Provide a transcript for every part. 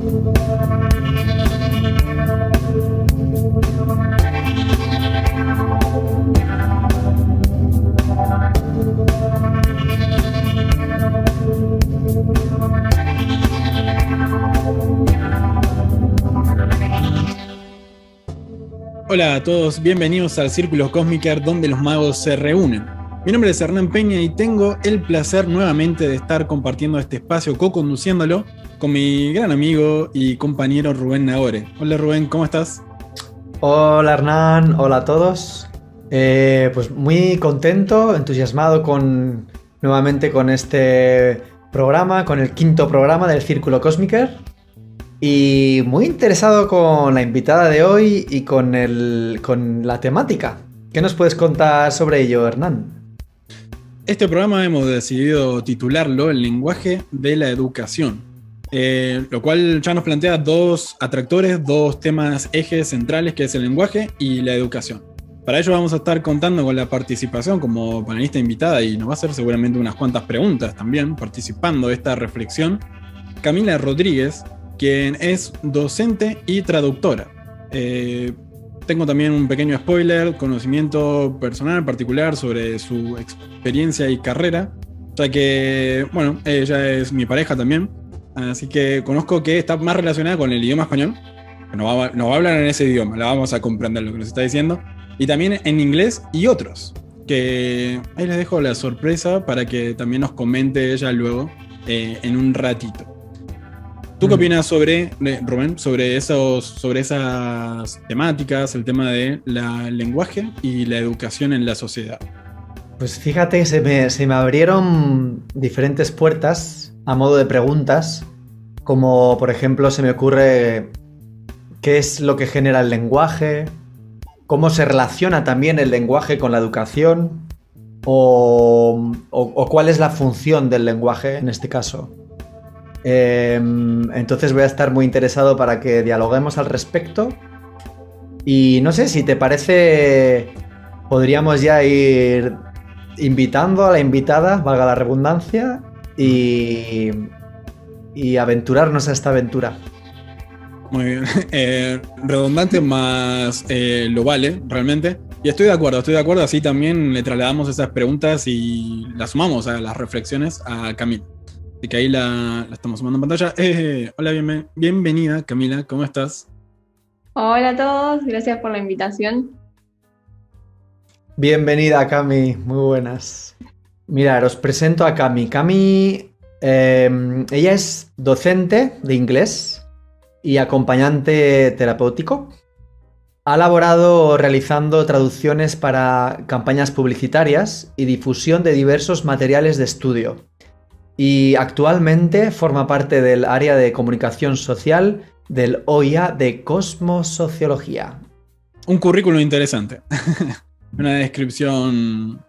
Hola a todos, bienvenidos al Círculo Cósmiker donde los magos se reúnen. Mi nombre es Hernán Peña y tengo el placer nuevamente de estar compartiendo este espacio, co-conduciéndolo con mi gran amigo y compañero Rubén Nagore. Hola Rubén, ¿cómo estás? Hola Hernán, hola a todos. Pues muy contento, entusiasmado nuevamente con este programa, con el quinto programa del Círculo Cósmiker. Y muy interesado con la invitada de hoy y con la temática. ¿Qué nos puedes contar sobre ello, Hernán? Este programa hemos decidido titularlo El lenguaje de la educación, lo cual ya nos plantea dos atractores, dos temas ejes centrales, que es el lenguaje y la educación. Para ello vamos a estar contando con la participación como panelista invitada y nos va a hacer seguramente unas cuantas preguntas también, participando de esta reflexión, Camila Rodríguez, quien es docente y traductora. Tengo también un pequeño spoiler, conocimiento personal particular sobre su experiencia y carrera, ya que, bueno, ella es mi pareja también, así que conozco que está más relacionada con el idioma español, que nos va a hablar en ese idioma, la vamos a comprender lo que nos está diciendo, y también en inglés y otros, que ahí les dejo la sorpresa para que también nos comente ella luego en un ratito. ¿Tú qué opinas Rubén, sobre esas temáticas, el tema del lenguaje y la educación en la sociedad? Pues fíjate, se me abrieron diferentes puertas a modo de preguntas, como por ejemplo se me ocurre qué es lo que genera el lenguaje, cómo se relaciona también el lenguaje con la educación, o cuál es la función del lenguaje en este caso. Entonces voy a estar muy interesado para que dialoguemos al respecto. Y no sé, si te parece, podríamos ya ir invitando a la invitada, valga la redundancia, y aventurarnos a esta aventura. Muy bien. Redundante más lo vale, realmente. Y estoy de acuerdo, así también le trasladamos esas preguntas y las sumamos a las reflexiones a Camila. Así que ahí la estamos sumando en pantalla. Hola, bienvenida Camila, ¿cómo estás? Hola a todos, gracias por la invitación. Bienvenida Cami, muy buenas. Mirad, os presento a Cami. Cami, ella es docente de inglés y acompañante terapéutico. Ha laborado realizando traducciones para campañas publicitarias y difusión de diversos materiales de estudio. Y actualmente forma parte del área de comunicación social del OIA de Cosmosociología. Un currículum interesante. Una descripción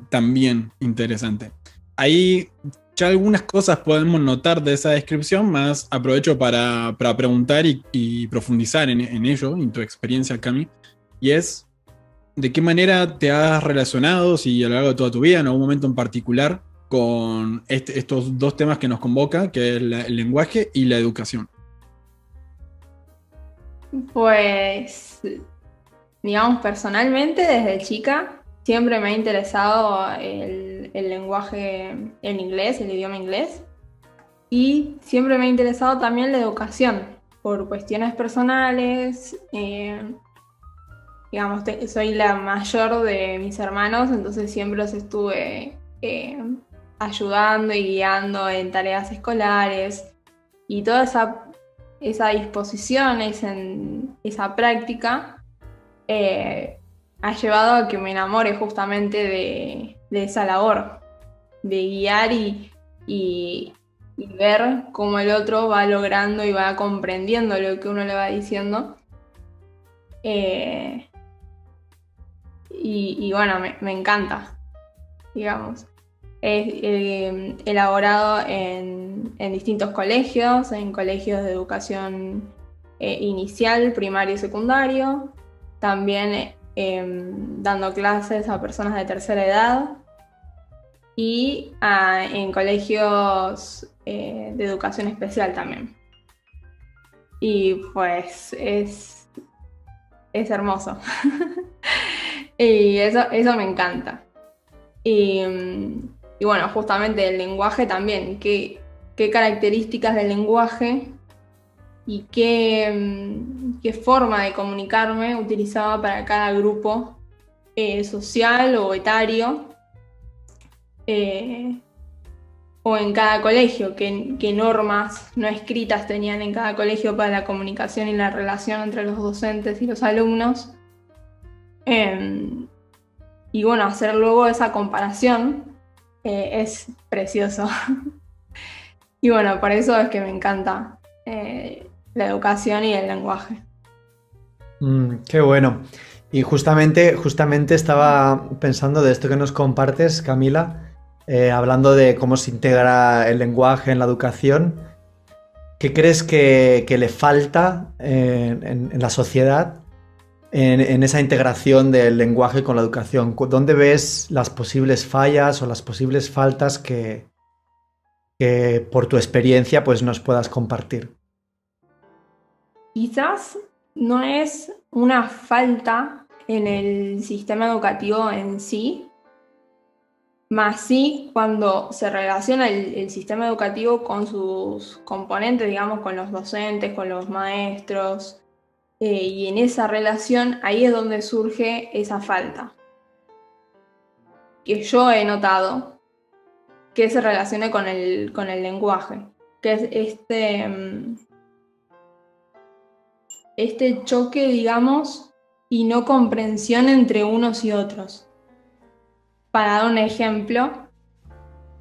también interesante. Ahí ya algunas cosas podemos notar de esa descripción, más aprovecho para preguntar y profundizar en ello, en tu experiencia, Cami. Y es, ¿de qué manera te has relacionado, si a lo largo de toda tu vida, en algún momento en particular, con estos dos temas que nos convoca, que es el lenguaje y la educación? Pues, digamos, personalmente, desde chica, siempre me ha interesado el lenguaje en inglés, el idioma inglés, y siempre me ha interesado también la educación, por cuestiones personales. Digamos, soy la mayor de mis hermanos, entonces siempre los estuve ayudando y guiando en tareas escolares, y toda esa disposición, esa práctica ha llevado a que me enamore justamente de esa labor, de guiar y ver cómo el otro va logrando y va comprendiendo lo que uno le va diciendo. Y bueno, me encanta, digamos. He elaborado en distintos colegios, en colegios de educación inicial, primario y secundario, también dando clases a personas de tercera edad y en colegios de educación especial también. Y pues es hermoso. Y eso me encanta. Y bueno, justamente el lenguaje también, qué características del lenguaje y qué forma de comunicarme utilizaba para cada grupo social o etario, o en cada colegio, qué normas no escritas tenían en cada colegio para la comunicación y la relación entre los docentes y los alumnos. Y bueno, hacer luego esa comparación es precioso. Y bueno, por eso es que me encanta la educación y el lenguaje. Qué bueno. Y justamente estaba pensando de esto que nos compartes, Camila, hablando de cómo se integra el lenguaje en la educación. ¿Qué crees que le falta en la sociedad en esa integración del lenguaje con la educación? ¿Dónde ves las posibles fallas o las posibles faltas que por tu experiencia pues nos puedas compartir? Quizás no es una falta en el sistema educativo en sí, más sí cuando se relaciona el sistema educativo con sus componentes, digamos, con los docentes, con los maestros, y en esa relación ahí es donde surge esa falta, que yo he notado que se relaciona con el lenguaje, que es este choque, digamos, y no comprensión entre unos y otros. Para dar un ejemplo,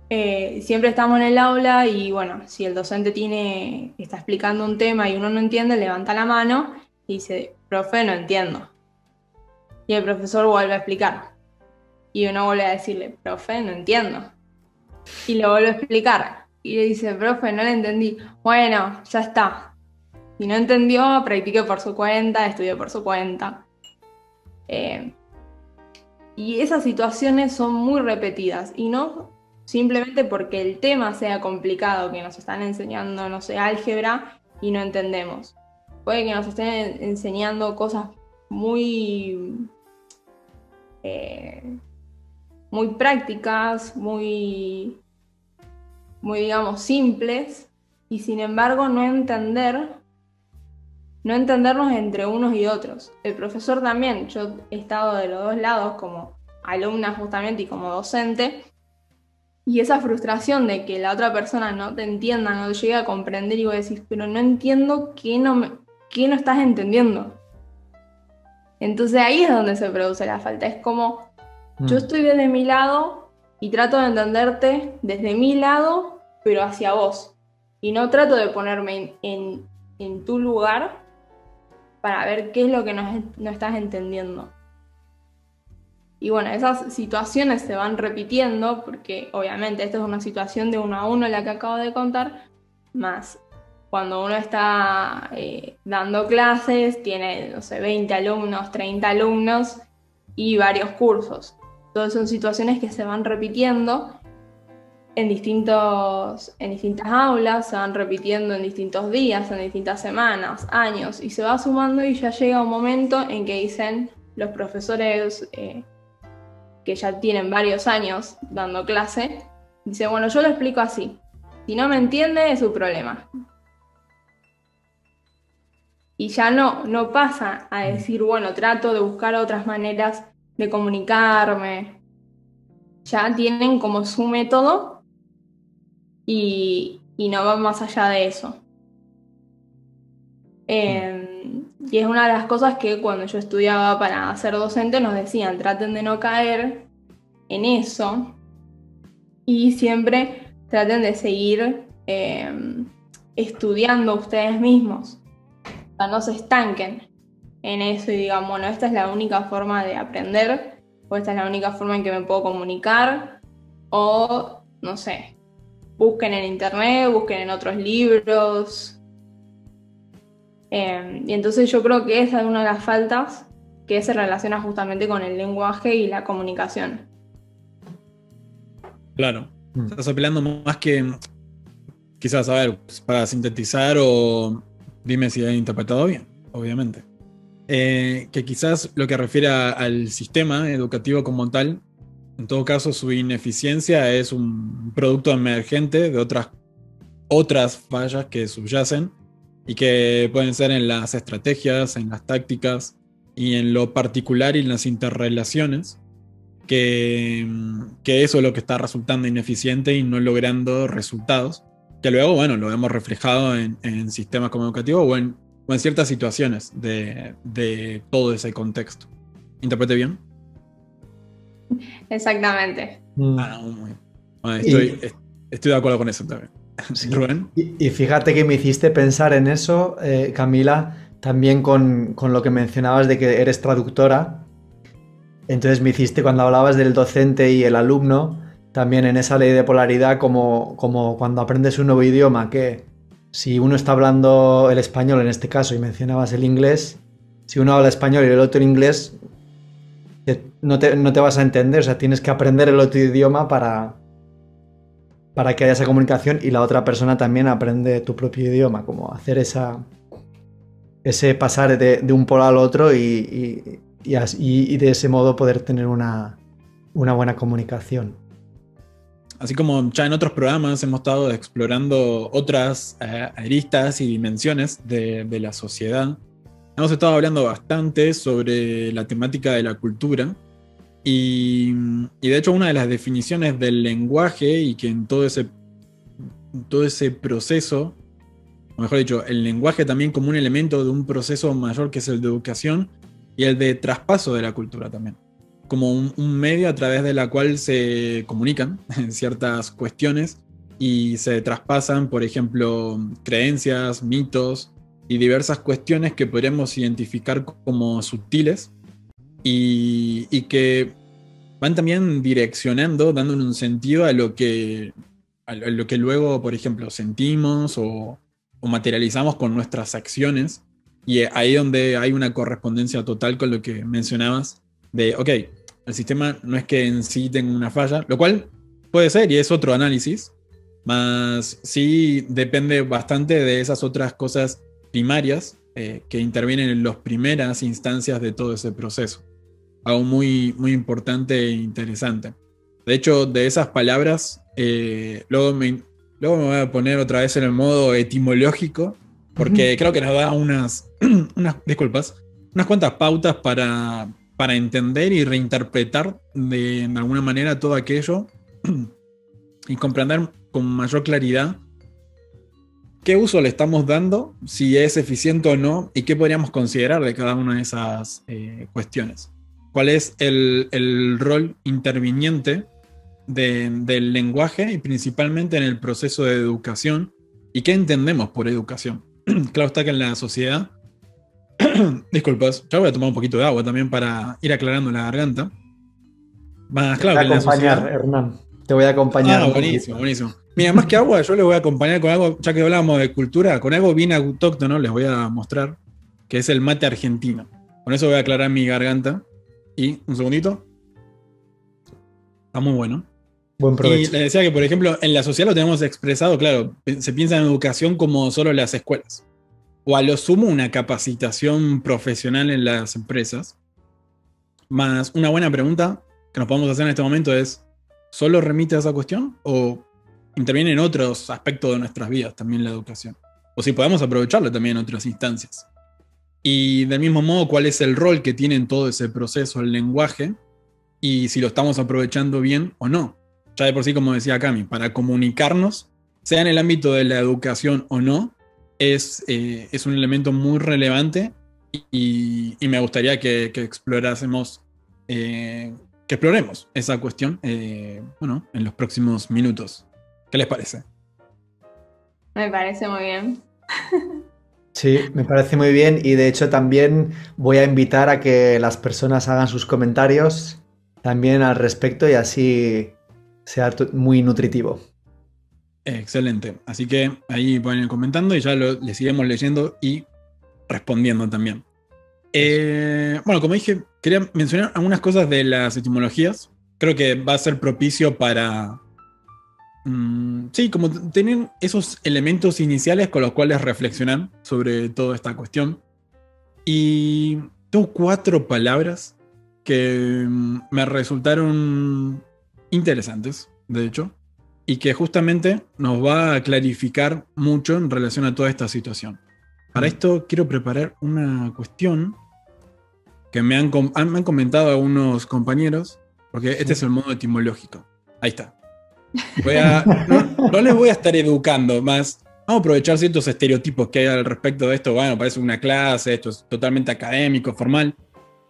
siempre estamos en el aula y bueno, si el docente está explicando un tema y uno no entiende, levanta la mano y dice, profe, no entiendo. Y el profesor vuelve a explicar. Y uno vuelve a decirle, profe, no entiendo. Y le vuelve a explicar. Y le dice, profe, no le entendí. Bueno, ya está. Si no entendió, practique por su cuenta, estudie por su cuenta. Y esas situaciones son muy repetidas. Y no simplemente porque el tema sea complicado, que nos están enseñando, no sé, álgebra, y no entendemos. Puede que nos estén enseñando cosas muy prácticas, muy, digamos, simples, y sin embargo no entendernos entre unos y otros. El profesor también, yo he estado de los dos lados, como alumna justamente y como docente, y esa frustración de que la otra persona no te entienda, no te llegue a comprender, y vos decís, pero no entiendo qué no estás entendiendo. Entonces ahí es donde se produce la falta. Es como, yo estoy desde mi lado y trato de entenderte desde mi lado, pero hacia vos. Y no trato de ponerme en tu lugar para ver qué es lo que no estás entendiendo. Y bueno, esas situaciones se van repitiendo porque obviamente esta es una situación de 1 a 1 la que acabo de contar, más cuando uno está dando clases, tiene, no sé, 20 alumnos, 30 alumnos y varios cursos. Entonces son situaciones que se van repitiendo en distintas aulas, se van repitiendo en distintos días, en distintas semanas, años, y se va sumando y ya llega un momento en que dicen los profesores que ya tienen varios años dando clase, dicen, bueno, yo lo explico así, si no me entiende es su problema. Y ya no pasa a decir, bueno, trato de buscar otras maneras de comunicarme. Ya tienen como su método y no van más allá de eso. Y es una de las cosas que cuando yo estudiaba para ser docente nos decían, traten de no caer en eso y siempre traten de seguir estudiando ustedes mismos. O sea, no se estanquen en eso y digan, bueno, esta es la única forma de aprender, o esta es la única forma en que me puedo comunicar, o, no sé, busquen en internet, busquen en otros libros. Y entonces yo creo que esa es una de las faltas que se relaciona justamente con el lenguaje y la comunicación. Claro, estás apelando más que, quizás, a ver, para sintetizar o Dime si he interpretado bien, obviamente. Que quizás lo que refiere al sistema educativo como tal, en todo caso su ineficiencia es un producto emergente de otras fallas que subyacen y que pueden ser en las estrategias, en las tácticas y en lo particular y en las interrelaciones, que eso es lo que está resultando ineficiente y no logrando resultados, que luego, bueno, lo hemos reflejado en sistemas como educativo o en ciertas situaciones de todo ese contexto. ¿Interprete bien? Exactamente. Muy bien. Bueno, estoy de acuerdo con eso también. Sí. Rubén. Y fíjate que me hiciste pensar en eso, Camila, también con lo que mencionabas de que eres traductora. Entonces me hiciste cuando hablabas del docente y el alumno, también en esa ley de polaridad, como cuando aprendes un nuevo idioma, que si uno está hablando el español en este caso y mencionabas el inglés, si uno habla español y el otro inglés, no te vas a entender, o sea, tienes que aprender el otro idioma para que haya esa comunicación y la otra persona también aprende tu propio idioma, como hacer ese pasar de un polo al otro y de ese modo poder tener una buena comunicación. Así como ya en otros programas hemos estado explorando otras aristas y dimensiones de la sociedad, hemos estado hablando bastante sobre la temática de la cultura y de hecho una de las definiciones del lenguaje y que en todo ese proceso, o mejor dicho, el lenguaje también como un elemento de un proceso mayor que es el de educación y el de traspaso de la cultura también, como un medio a través de la cual se comunican ciertas cuestiones y se traspasan, por ejemplo, creencias, mitos y diversas cuestiones que podremos identificar como sutiles y que van también direccionando, dándole un sentido a lo que luego, por ejemplo, sentimos o materializamos con nuestras acciones. Y ahí donde hay una correspondencia total con lo que mencionabas de, ok, el sistema no es que en sí tenga una falla, lo cual puede ser y es otro análisis, más sí depende bastante de esas otras cosas primarias que intervienen en las primeras instancias de todo ese proceso. Algo muy, muy importante e interesante. De hecho, de esas palabras, luego me voy a poner otra vez en el modo etimológico, porque creo que nos da unas cuantas pautas para entender y reinterpretar de alguna manera todo aquello y comprender con mayor claridad qué uso le estamos dando, si es eficiente o no, y qué podríamos considerar de cada una de esas cuestiones. ¿Cuál es el rol interviniente del lenguaje y principalmente en el proceso de educación? ¿Y qué entendemos por educación? Claro está que en la sociedad... Disculpas, ya voy a tomar un poquito de agua también para ir aclarando la garganta. Más claro que en la sociedad... Hernán. Te voy a acompañar. Buenísimo, buenísimo. Mira, más que agua, yo les voy a acompañar con algo, ya que hablábamos de cultura, con algo bien autóctono, les voy a mostrar, que es el mate argentino. Con eso voy a aclarar mi garganta. Y, un segundito. Está muy bueno. Buen provecho. Y les decía que, por ejemplo, en la sociedad lo tenemos expresado, claro, se piensa en educación como solo las escuelas. O a lo sumo una capacitación profesional en las empresas. Más una buena pregunta que nos podemos hacer en este momento es, ¿solo remite a esa cuestión? ¿O interviene en otros aspectos de nuestras vidas también la educación? O si podemos aprovecharlo también en otras instancias. Y del mismo modo, ¿cuál es el rol que tiene en todo ese proceso el lenguaje? Y si lo estamos aprovechando bien o no. Ya de por sí, como decía Cami, para comunicarnos, sea en el ámbito de la educación o no, es un elemento muy relevante y me gustaría que exploremos esa cuestión en los próximos minutos. ¿Qué les parece? Me parece muy bien. Sí, me parece muy bien y de hecho también voy a invitar a que las personas hagan sus comentarios también al respecto y así sea muy nutritivo. Excelente. Así que ahí pueden ir comentando y ya le seguimos leyendo y respondiendo también. Bueno, como dije, quería mencionar algunas cosas de las etimologías. Creo que va a ser propicio para sí, como tener esos elementos iniciales con los cuales reflexionar sobre toda esta cuestión. Y tengo 4 palabras que me resultaron interesantes, de hecho, y que justamente nos va a clarificar mucho en relación a toda esta situación. Para esto quiero preparar una cuestión que me han comentado algunos compañeros, porque este es el modo etimológico. Ahí está. No les voy a estar educando más. Vamos a aprovechar ciertos estereotipos que hay al respecto de esto. Bueno, parece una clase, esto es totalmente académico, formal.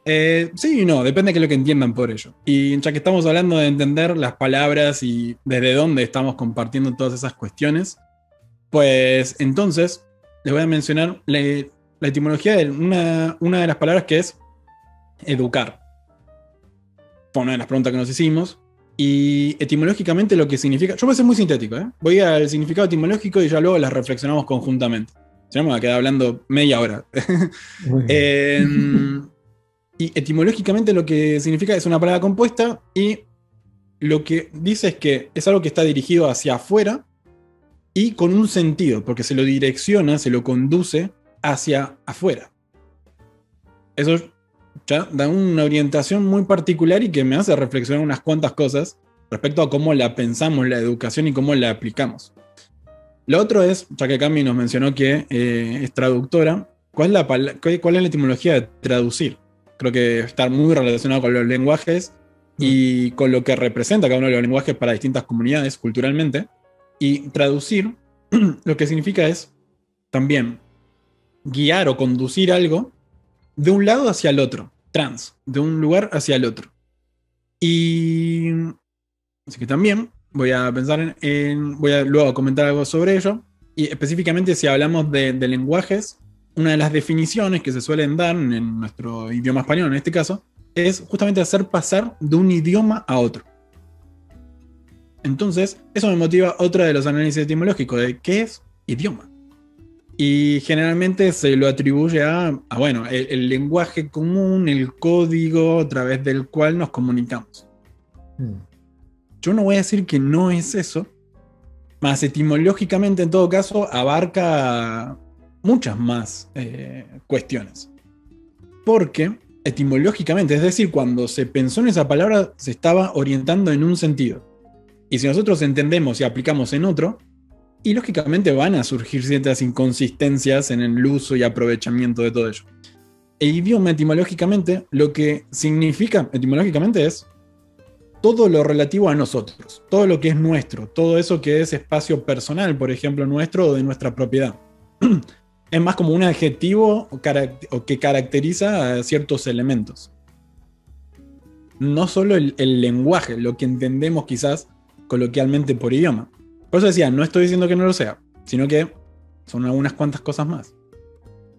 Sí y no, depende de qué es lo que entiendan por ello. Y ya que estamos hablando de entender las palabras y desde dónde estamos compartiendo todas esas cuestiones, pues entonces les voy a mencionar la etimología de una de las palabras, que es educar. Fue una de las preguntas que nos hicimos. Y etimológicamente lo que significa... Yo voy a ser muy sintético, ¿eh? Voy al significado etimológico y ya luego las reflexionamos conjuntamente. Si no, me voy a quedar hablando media hora. Y etimológicamente lo que significa es una palabra compuesta, y lo que dice es que es algo que está dirigido hacia afuera y con un sentido, porque se lo direcciona, se lo conduce hacia afuera. Eso ya da una orientación muy particular y que me hace reflexionar unas cuantas cosas respecto a cómo la pensamos la educación y cómo la aplicamos. Lo otro es, ya que Cami nos mencionó que es traductora, ¿cuál es la etimología de traducir? Creo que está muy relacionado con los lenguajes y con lo que representa cada uno de los lenguajes para distintas comunidades culturalmente. Y traducir lo que significa es también guiar o conducir algo de un lado hacia el otro, de un lugar hacia el otro. Y así que también voy a pensar voy a luego comentar algo sobre ello. Y específicamente, si hablamos de lenguajes, una de las definiciones que se suelen dar en nuestro idioma español, en este caso, es justamente hacer pasar de un idioma a otro. Entonces, eso me motiva otra de los análisis etimológicos de qué es idioma. Y generalmente se lo atribuye bueno, el lenguaje común, el código a través del cual nos comunicamos. Yo no voy a decir que no es eso, más etimológicamente en todo caso abarca muchas más cuestiones. Porque etimológicamente, es decir, cuando se pensó en esa palabra se estaba orientando en un sentido. Y si nosotros entendemos y aplicamos en otro, y lógicamente van a surgir ciertas inconsistencias en el uso y aprovechamiento de todo ello. El idioma etimológicamente, lo que significa etimológicamente es todo lo relativo a nosotros, todo lo que es nuestro, todo eso que es espacio personal, por ejemplo, nuestro o de nuestra propiedad. Es más como un adjetivo o que caracteriza a ciertos elementos. No solo el lenguaje, lo que entendemos quizás coloquialmente por idioma. Por eso decía, no estoy diciendo que no lo sea, sino que son algunas cuantas cosas más.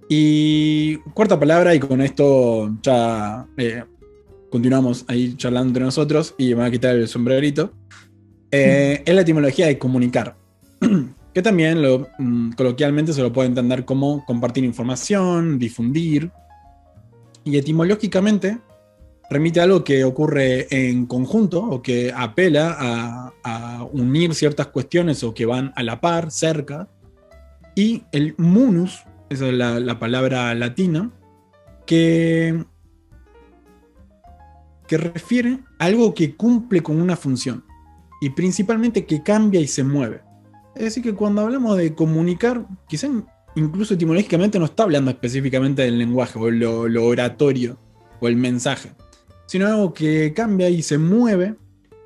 Y cuarta palabra, y con esto ya continuamos ahí charlando entre nosotros y me voy a quitar el sombrerito, es la etimología de comunicar. Que también coloquialmente se lo puede entender como compartir información, difundir. Y etimológicamente remite a algo que ocurre en conjunto o que apela a unir ciertas cuestiones o que van a la par, cerca. Y el munus, esa es la palabra latina, que refiere a algo que cumple con una función y principalmente que cambia y se mueve. Es decir, que cuando hablamos de comunicar, quizá incluso etimológicamente no está hablando específicamente del lenguaje o lo oratorio o el mensaje, sino algo que cambia y se mueve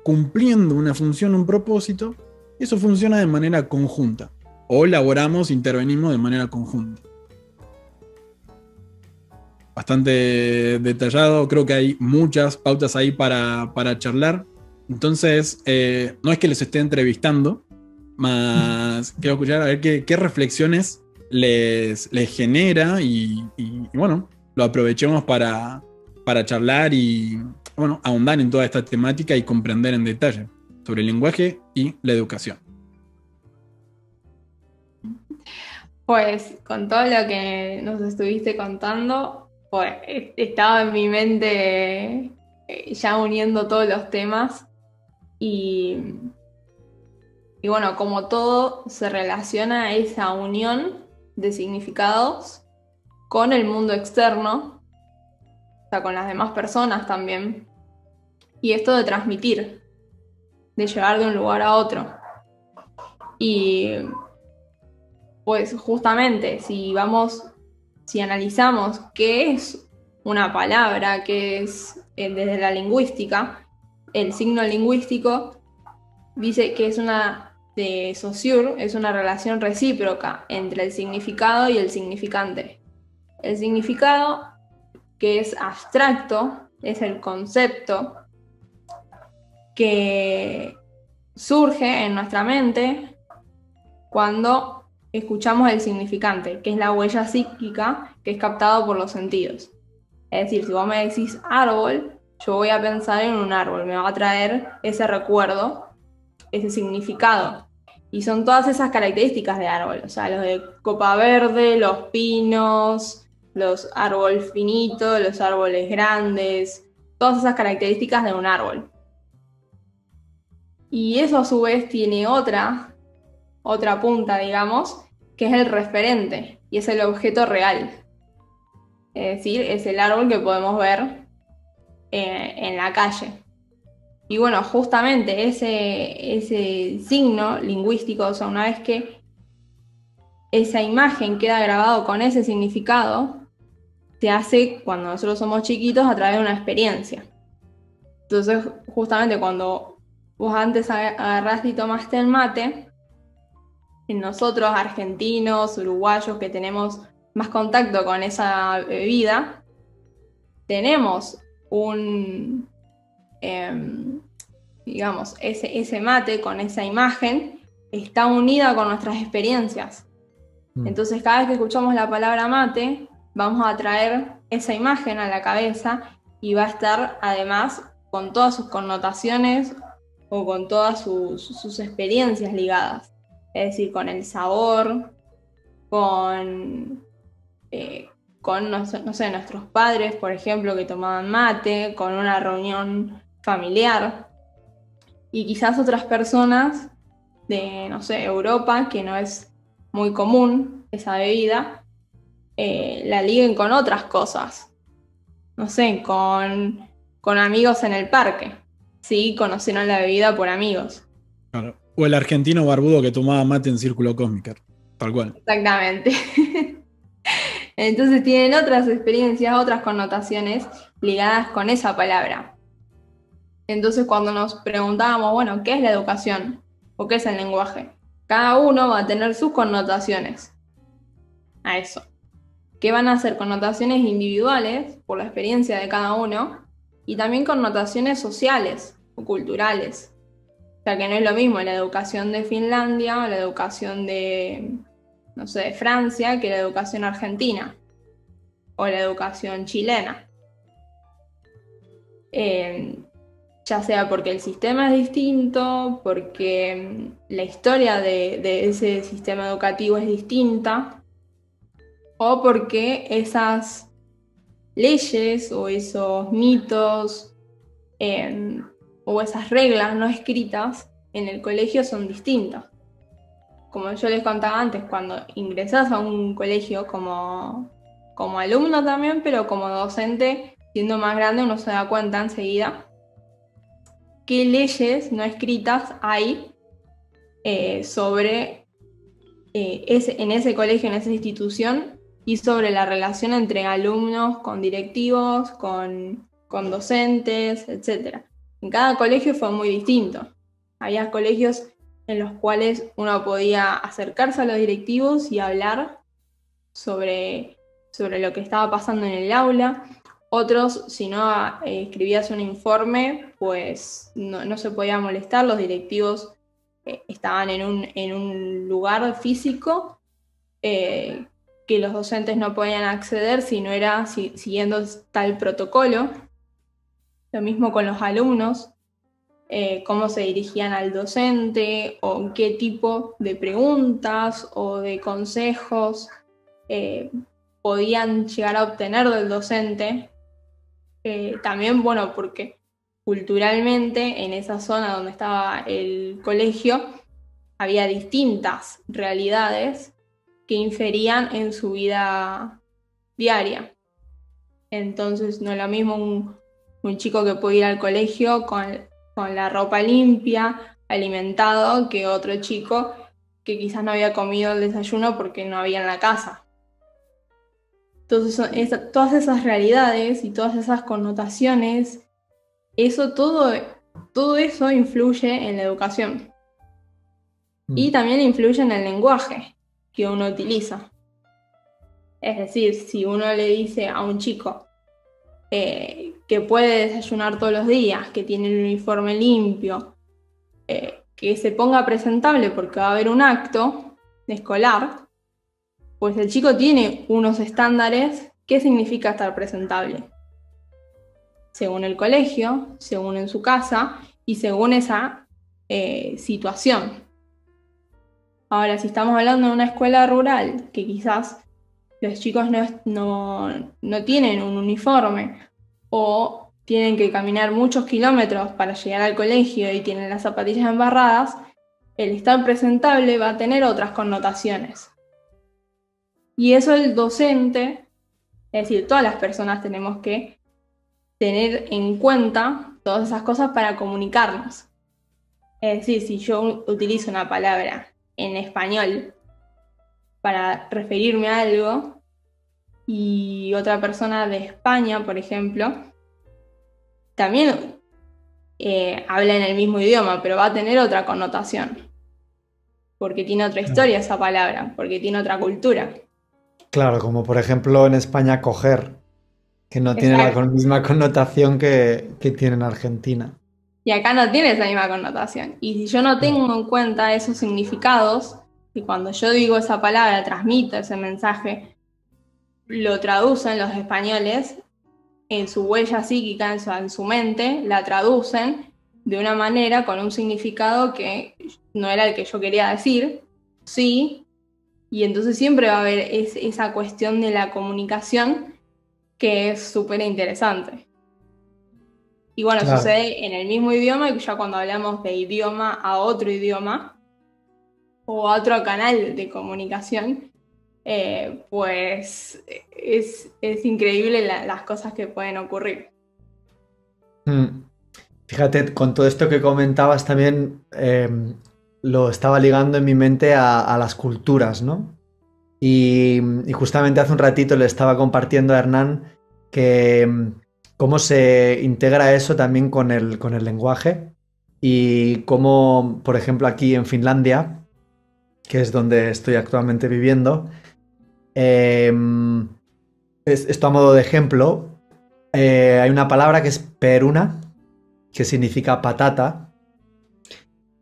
cumpliendo una función, un propósito. Eso funciona de manera conjunta o intervenimos de manera conjunta. Bastante detallado, creo que hay muchas pautas ahí para charlar. Entonces, no es que les esté entrevistando, más quiero escuchar a ver qué reflexiones les genera y bueno, lo aprovechemos para charlar y bueno, ahondar en toda esta temática y comprender en detalle sobre el lenguaje y la educación. Pues con todo lo que nos estuviste contando, pues estaba en mi mente ya uniendo todos los temas y Y bueno, como todo se relaciona a esa unión de significados con el mundo externo, o sea, con las demás personas también. Y esto de transmitir, de llevar de un lugar a otro. Y pues justamente si analizamos qué es una palabra, qué es desde la lingüística, el signo lingüístico dice que es de Saussure, es una relación recíproca entre el significado y el significante. El significado, que es abstracto, es el concepto que surge en nuestra mente cuando escuchamos el significante, que es la huella psíquica que es captado por los sentidos. Es decir, si vos me decís árbol, yo voy a pensar en un árbol, me va a traer ese recuerdo, ese significado. Y son todas esas características de árbol, o sea, los de copa verde, los pinos, los árboles finitos, los árboles grandes, todas esas características de un árbol. Y eso a su vez tiene otra punta, digamos, que es el referente, y es el objeto real. Es decir, es el árbol que podemos ver en la calle. Y bueno, justamente ese signo lingüístico, o sea, una vez que esa imagen queda grabado con ese significado, se hace cuando nosotros somos chiquitos a través de una experiencia. Entonces, justamente cuando vos antes agarraste y tomaste el mate, en nosotros, argentinos, uruguayos, que tenemos más contacto con esa bebida, tenemos digamos, ese mate con esa imagen está unida con nuestras experiencias. Entonces, cada vez que escuchamos la palabra mate, vamos a traer esa imagen a la cabeza y va a estar, además, con todas sus connotaciones o con todas sus experiencias ligadas. Es decir, con el sabor, con no sé, nuestros padres, por ejemplo, que tomaban mate, con una reunión familiar. Y quizás otras personas de, no sé, Europa, que no es muy común esa bebida, la liguen con otras cosas. No sé, con amigos en el parque. Sí, conocieron la bebida por amigos. Claro. O el argentino barbudo que tomaba mate en Círculo Cósmico, tal cual. Exactamente. Entonces tienen otras experiencias, otras connotaciones ligadas con esa palabra. Entonces cuando nos preguntábamos, bueno, ¿qué es la educación? ¿O qué es el lenguaje? Cada uno va a tener sus connotaciones a eso. Que van a ser connotaciones individuales por la experiencia de cada uno y también connotaciones sociales o culturales. O sea que no es lo mismo la educación de Finlandia o la educación de, no sé, de Francia que la educación argentina o la educación chilena. Ya sea porque el sistema es distinto, porque la historia de ese sistema educativo es distinta, o porque esas leyes o esos mitos o esas reglas no escritas en el colegio son distintas. Como yo les contaba antes, cuando ingresás a un colegio como alumno también, pero como docente, siendo más grande, uno se da cuenta enseguida qué leyes no escritas hay sobre en ese colegio, en esa institución, y sobre la relación entre alumnos con directivos, con docentes, etc. En cada colegio fue muy distinto. Había colegios en los cuales uno podía acercarse a los directivos y hablar sobre lo que estaba pasando en el aula. Otros, si no escribías un informe, pues no se podía molestar. Los directivos estaban en un lugar físico que los docentes no podían acceder si no era siguiendo tal protocolo. Lo mismo con los alumnos, cómo se dirigían al docente o qué tipo de preguntas o de consejos podían llegar a obtener del docente. También, bueno, porque culturalmente en esa zona donde estaba el colegio había distintas realidades que inferían en su vida diaria. Entonces no es lo mismo un chico que puede ir al colegio con la ropa limpia, alimentado, que otro chico que quizás no había comido el desayuno porque no había en la casa. Entonces todas esas realidades y todas esas connotaciones, todo eso influye en la educación. Y también influye en el lenguaje que uno utiliza. Es decir, si uno le dice a un chico que puede desayunar todos los días, que tiene el uniforme limpio, que se ponga presentable porque va a haber un acto escolar, pues el chico tiene unos estándares. ¿Qué significa estar presentable? Según el colegio, según en su casa y según esa situación. Ahora, si estamos hablando de una escuela rural, que quizás los chicos no tienen un uniforme o tienen que caminar muchos kilómetros para llegar al colegio y tienen las zapatillas embarradas, el estar presentable va a tener otras connotaciones. Y eso el docente, es decir, todas las personas tenemos que tener en cuenta todas esas cosas para comunicarnos. Es decir, si yo utilizo una palabra en español para referirme a algo y otra persona de España, por ejemplo, también habla en el mismo idioma, pero va a tener otra connotación, porque tiene otra historia esa palabra, porque tiene otra cultura. Claro, como por ejemplo en España coger, que no tiene la misma connotación que tiene en Argentina. Y acá no tiene esa misma connotación. Y si yo no tengo en cuenta esos significados, y cuando yo digo esa palabra, transmito ese mensaje, lo traducen los españoles en su huella psíquica, en su mente, la traducen de una manera con un significado que no era el que yo quería decir, sí, y entonces siempre va a haber esa cuestión de la comunicación que es súper interesante. Y bueno, claro, sucede en el mismo idioma, y ya cuando hablamos de idioma a otro idioma o a otro canal de comunicación, pues es increíble las cosas que pueden ocurrir. Fíjate, con todo esto que comentabas también lo estaba ligando en mi mente a las culturas, ¿no? Y justamente hace un ratito le estaba compartiendo a Hernán que cómo se integra eso también con el lenguaje y cómo, por ejemplo, aquí en Finlandia, que es donde estoy actualmente viviendo, esto a modo de ejemplo, hay una palabra que es peruna, que significa patata,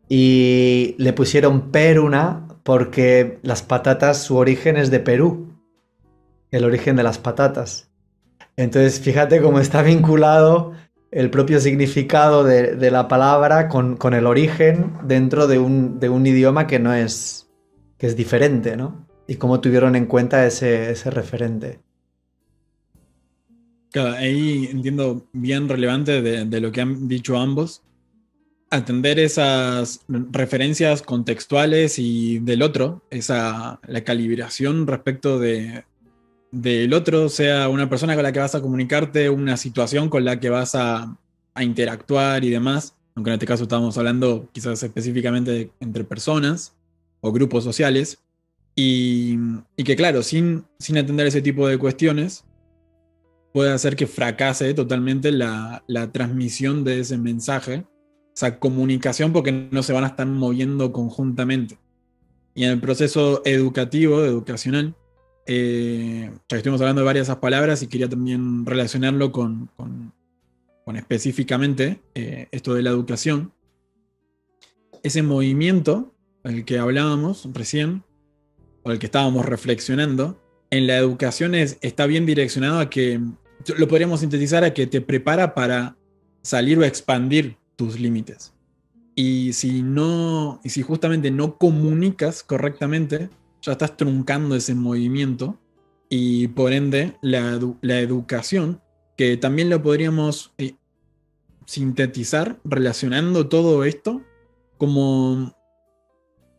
y le pusieron peruna porque las patatas, su origen es de Perú, el origen de las patatas. Entonces, fíjate cómo está vinculado el propio significado de la palabra con el origen dentro de un idioma que es diferente, ¿no? Y cómo tuvieron en cuenta ese referente. Claro, ahí entiendo bien relevante de lo que han dicho ambos. Atender esas referencias contextuales y del otro, la calibración respecto del otro, sea una persona con la que vas a comunicarte, una situación con la que vas a interactuar y demás, aunque en este caso estamos hablando quizás específicamente entre personas o grupos sociales, y que claro, sin atender ese tipo de cuestiones, puede hacer que fracase totalmente la transmisión de ese mensaje, esa comunicación, porque no se van a estar moviendo conjuntamente. Y en el proceso educacional, ya que estuvimos hablando de varias de esas palabras y quería también relacionarlo con específicamente esto de la educación, ese movimiento al que hablábamos recién, o al que estábamos reflexionando, en la educación está bien direccionado a que, lo podríamos sintetizar a que te prepara para salir o expandir tus límites. Y si justamente no comunicas correctamente, ya estás truncando ese movimiento, y por ende la educación, que también lo podríamos sintetizar relacionando todo esto como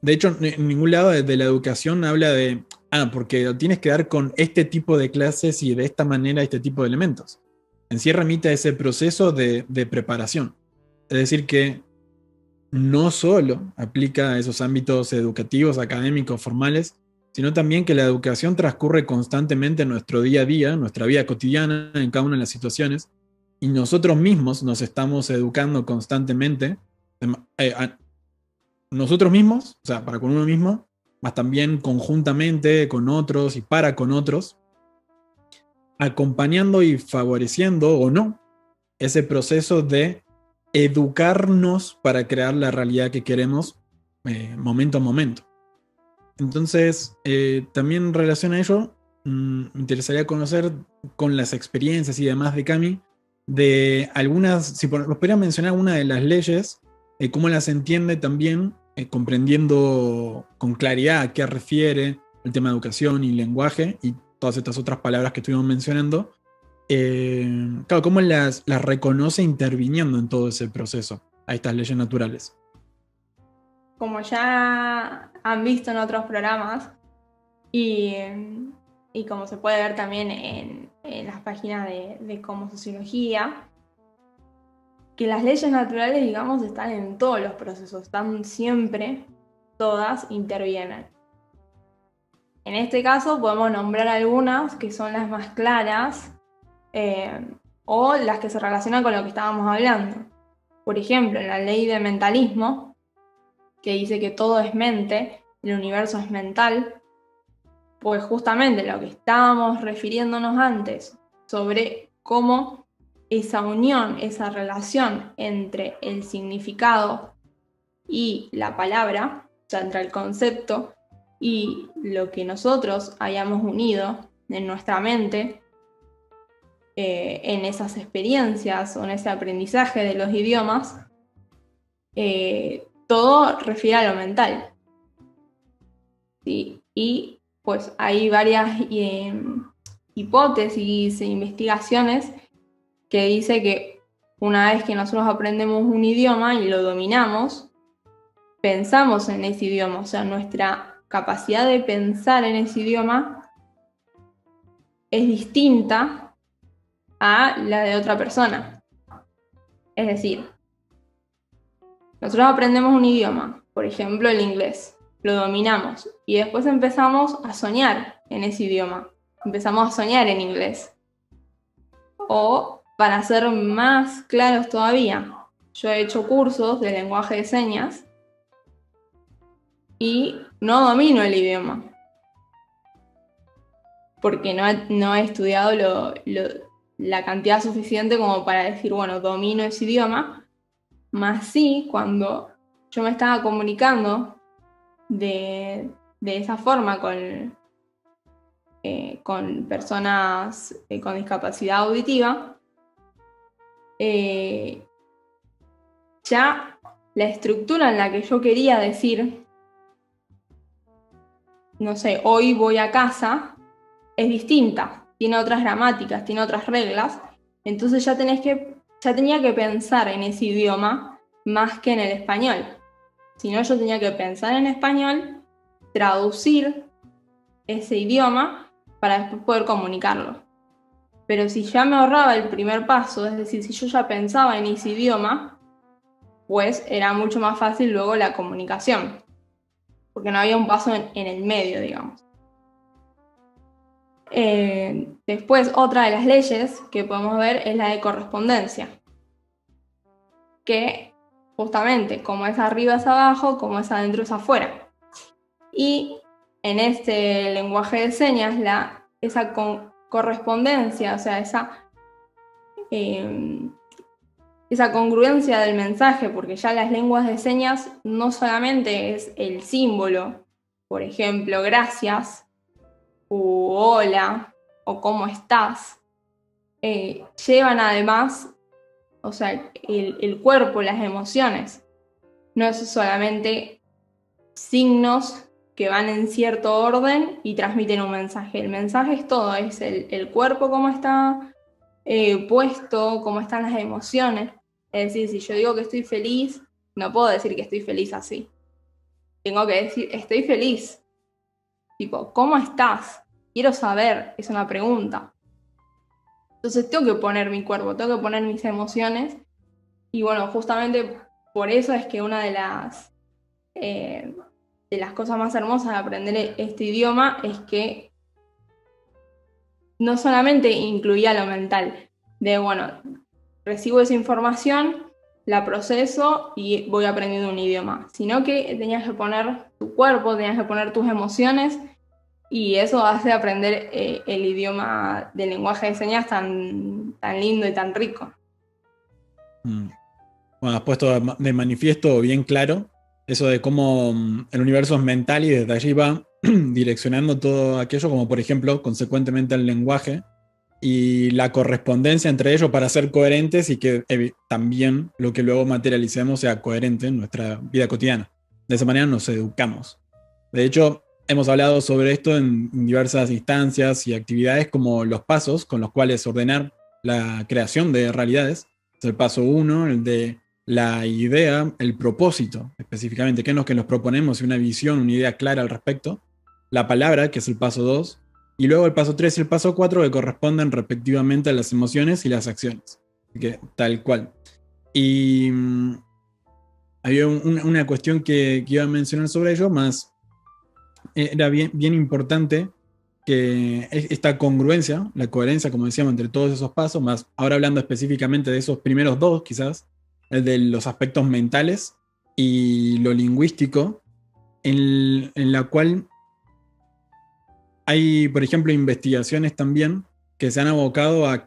De hecho, en ningún lado de la educación habla de, porque tienes que dar con este tipo de clases y de esta manera este tipo de elementos. En sí remite a ese proceso de preparación. Es decir, que no solo aplica a esos ámbitos educativos, académicos, formales, sino también que la educación transcurre constantemente en nuestro día a día, en nuestra vida cotidiana, en cada una de las situaciones, y nosotros mismos nos estamos educando constantemente, nosotros mismos, o sea, para con uno mismo, más también conjuntamente con otros y para con otros, acompañando y favoreciendo o no ese proceso de educarnos para crear la realidad que queremos momento a momento. Entonces, también en relación a ello, me interesaría conocer con las experiencias y demás de Cami, de algunas, si nos podría mencionar una de las leyes, cómo las entiende también, comprendiendo con claridad a qué refiere el tema de educación y lenguaje y todas estas otras palabras que estuvimos mencionando. Claro, cómo las reconoce interviniendo en todo ese proceso a estas leyes naturales. Como ya han visto en otros programas y como se puede ver también en las páginas de como sociología, que las leyes naturales, digamos, están en todos los procesos, están siempre, todas intervienen. En este caso podemos nombrar algunas que son las más claras, o las que se relacionan con lo que estábamos hablando. Por ejemplo, en la ley de mentalismo, que dice que todo es mente, el universo es mental, pues justamente lo que estábamos refiriéndonos antes sobre cómo esa unión, esa relación entre el significado y la palabra, o sea, entre el concepto y lo que nosotros hayamos unido en nuestra mente, en esas experiencias o en ese aprendizaje de los idiomas, todo refiere a lo mental. ¿Sí? Y pues hay varias hipótesis e investigaciones que dice que una vez que nosotros aprendemos un idioma y lo dominamos, pensamos en ese idioma, o sea, nuestra capacidad de pensar en ese idioma es distinta a la de otra persona. Es decir, nosotros aprendemos un idioma, por ejemplo el inglés, lo dominamos y después empezamos a soñar en ese idioma, empezamos a soñar en inglés. O, para ser más claros todavía, yo he hecho cursos de lenguaje de señas y no domino el idioma, porque no he estudiado la cantidad suficiente como para decir, bueno, domino ese idioma, más sí cuando yo me estaba comunicando de esa forma con personas con discapacidad auditiva, ya la estructura en la que yo quería decir, no sé, hoy voy a casa, es distinta, tiene otras gramáticas, tiene otras reglas, entonces ya tenía que pensar en ese idioma más que en el español. Si no, yo tenía que pensar en español, traducir ese idioma para después poder comunicarlo. Pero si ya me ahorraba el primer paso, es decir, si yo ya pensaba en ese idioma, pues era mucho más fácil luego la comunicación, porque no había un paso en el medio, digamos. Después, otra de las leyes que podemos ver es la de correspondencia, que justamente, como es arriba es abajo, como es adentro es afuera. Y en este lenguaje de señas, esa correspondencia, o sea, esa congruencia del mensaje, porque ya las lenguas de señas no solamente es el símbolo, por ejemplo, gracias, u hola, o cómo estás, llevan además, o sea, el cuerpo, las emociones. No es solamente signos que van en cierto orden y transmiten un mensaje. El mensaje es todo, es el cuerpo cómo está puesto, cómo están las emociones. Es decir, si yo digo que estoy feliz, no puedo decir que estoy feliz así. tengo que decir, estoy feliz. Tipo, ¿cómo estás? Quiero saber, es una pregunta. Entonces tengo que poner mi cuerpo, tengo que poner mis emociones. Y bueno, justamente por eso es que una de las cosas más hermosas de aprender este idioma es que no solamente incluía lo mental, de bueno, recibo esa información, la proceso y voy aprendiendo un idioma, sino que tenías que poner tu cuerpo, tenías que poner tus emociones y eso hace aprender el idioma del lenguaje de señas tan lindo y tan rico. Bueno, has puesto de manifiesto bien claro eso de cómo el universo es mental y desde allí va direccionando todo aquello, como por ejemplo, consecuentemente el lenguaje y la correspondencia entre ellos para ser coherentes y que también lo que luego materialicemos sea coherente en nuestra vida cotidiana. De esa manera nos educamos. De hecho, hemos hablado sobre esto en diversas instancias y actividades como los pasos con los cuales ordenar la creación de realidades. Es el paso 1, el de la idea, el propósito específicamente, qué es lo que nos proponemos y una visión, una idea clara al respecto. La palabra, que es el paso 2, y luego el paso 3 y el paso 4 que corresponden respectivamente a las emociones y las acciones. Así que tal cual. Y había una cuestión que iba a mencionar sobre ello, más era bien importante que esta congruencia, la coherencia, como decíamos, entre todos esos pasos, más ahora hablando específicamente de esos primeros dos, quizás, el de los aspectos mentales y lo lingüístico, en la cual hay, por ejemplo, investigaciones también que se han abocado a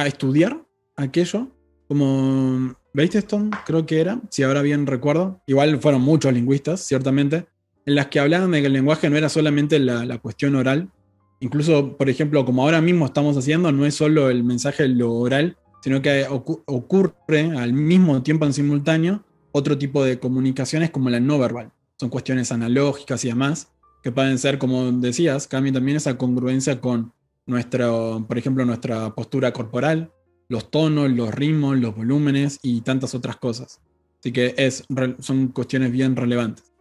estudiar aquello, como Bateston, creo que era, si ahora bien recuerdo. Igual fueron muchos lingüistas, ciertamente, en las que hablaban de que el lenguaje no era solamente la cuestión oral. Incluso, por ejemplo, como ahora mismo estamos haciendo, no es solo el mensaje lo oral, sino que ocurre al mismo tiempo en simultáneo otro tipo de comunicaciones como la no verbal. Son cuestiones analógicas y demás, que pueden ser, como decías, Cami, también esa congruencia con por ejemplo, nuestra postura corporal, los tonos, los ritmos, los volúmenes y tantas otras cosas. Así que son cuestiones bien relevantes.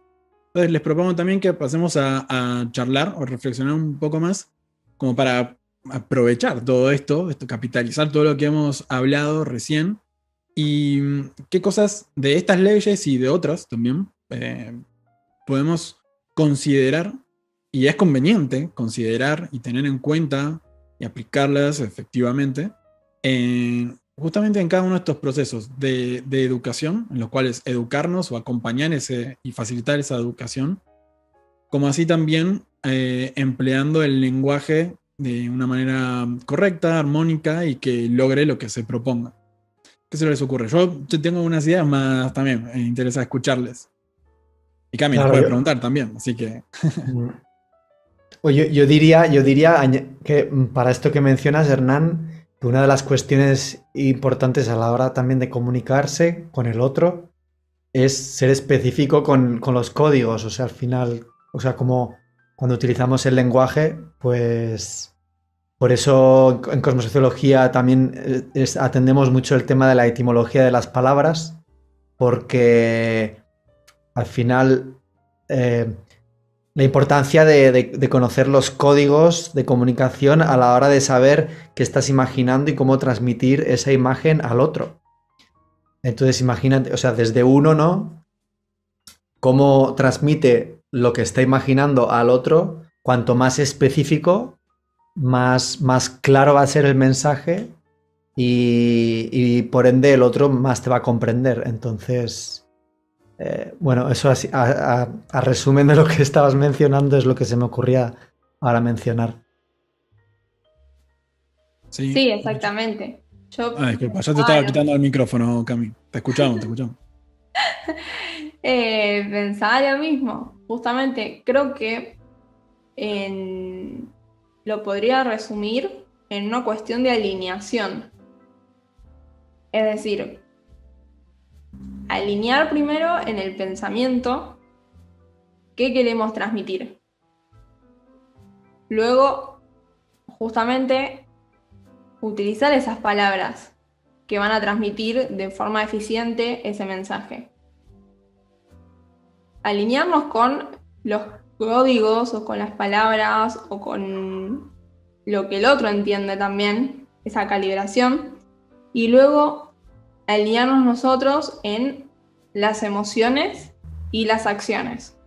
Entonces les propongo también que pasemos a charlar o reflexionar un poco más, como para aprovechar todo esto, capitalizar todo lo que hemos hablado recién, y qué cosas de estas leyes y de otras también podemos considerar, y es conveniente considerar y tener en cuenta y aplicarlas efectivamente justamente en cada uno de estos procesos de educación, en los cuales educarnos o acompañar y facilitar esa educación, como así también empleando el lenguaje de una manera correcta, armónica y que logre lo que se proponga. ¿Qué se les ocurre? Yo tengo unas ideas más también, me interesa escucharles. Y Cami nos puede preguntar también, así que... Yo diría que para esto que mencionas, Hernán, que una de las cuestiones importantes a la hora también de comunicarse con el otro es ser específico con los códigos. O sea, al final, o sea, como cuando utilizamos el lenguaje, pues por eso en cosmosociología también atendemos mucho el tema de la etimología de las palabras, porque al final la importancia de conocer los códigos de comunicación a la hora de saber qué estás imaginando y cómo transmitir esa imagen al otro. Entonces imagínate, o sea, desde uno, ¿no? Cómo transmite lo que está imaginando al otro, cuanto más específico, más claro va a ser el mensaje y por ende el otro más te va a comprender. Entonces... bueno, eso así, a resumen de lo que estabas mencionando es lo que se me ocurría ahora mencionar. Sí, exactamente. Disculpa, ya te estaba quitando el micrófono, Cami. Te escuchamos, te escuchamos. Pensaba lo mismo. Justamente creo que lo podría resumir en una cuestión de alineación. Es decir, alinear primero en el pensamiento qué queremos transmitir. Luego, justamente, utilizar esas palabras que van a transmitir de forma eficiente ese mensaje. alinearnos con los códigos o con las palabras o con lo que el otro entiende también, esa calibración, y luego alinearnos nosotros en las emociones y las acciones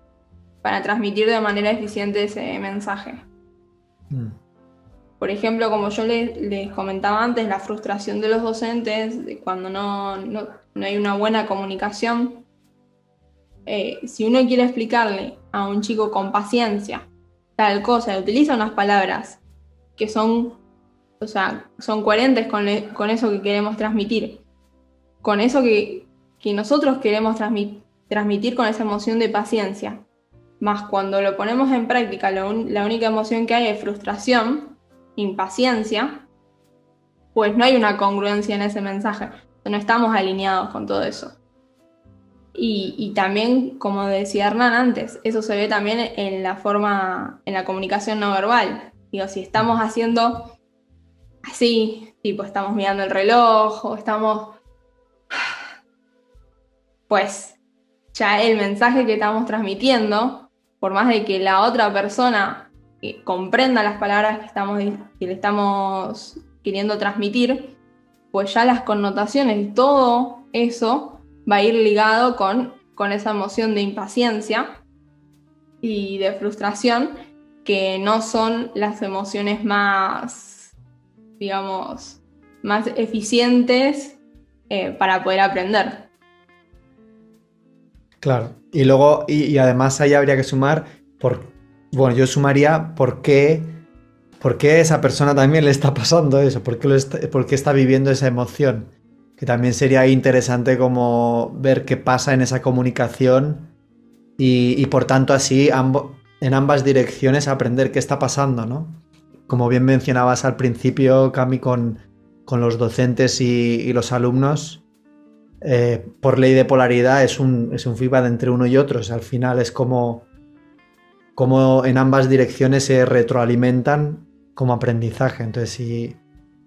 para transmitir de manera eficiente ese mensaje. Por ejemplo, como yo les comentaba antes, la frustración de los docentes de cuando no hay una buena comunicación. Si uno quiere explicarle a un chico con paciencia tal cosa, utiliza unas palabras que son coherentes con eso que queremos transmitir, con eso que nosotros queremos transmitir con esa emoción de paciencia. Más cuando lo ponemos en práctica, la única emoción que hay es frustración, impaciencia, pues no hay una congruencia en ese mensaje, no estamos alineados con todo eso. Y también, como decía Hernán antes, eso se ve también en la comunicación no verbal. Digo, si estamos haciendo así, tipo estamos mirando el reloj o estamos... Pues ya el mensaje que estamos transmitiendo, por más de que la otra persona comprenda las palabras que le estamos queriendo transmitir, pues ya las connotaciones y todo eso va a ir ligado con esa emoción de impaciencia y de frustración, que no son las emociones más, digamos, más eficientes para poder aprender. Claro. Y luego, y además ahí habría que sumar, yo sumaría por qué a esa persona también le está pasando eso, por qué está viviendo esa emoción. Que también sería interesante como ver qué pasa en esa comunicación y por tanto así en ambas direcciones aprender qué está pasando, ¿no? Como bien mencionabas al principio, Cami, con los docentes y los alumnos, por ley de polaridad es un feedback entre uno y otro. O sea, al final es como en ambas direcciones se retroalimentan como aprendizaje. Entonces,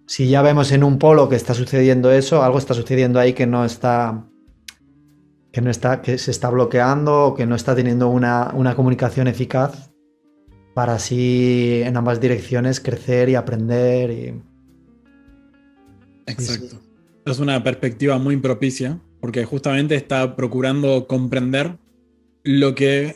si ya vemos en un polo que está sucediendo eso, algo está sucediendo ahí que se está bloqueando o que no está teniendo una comunicación eficaz para así en ambas direcciones crecer y aprender. Exacto. Sí. Es una perspectiva muy propicia porque justamente está procurando comprender lo que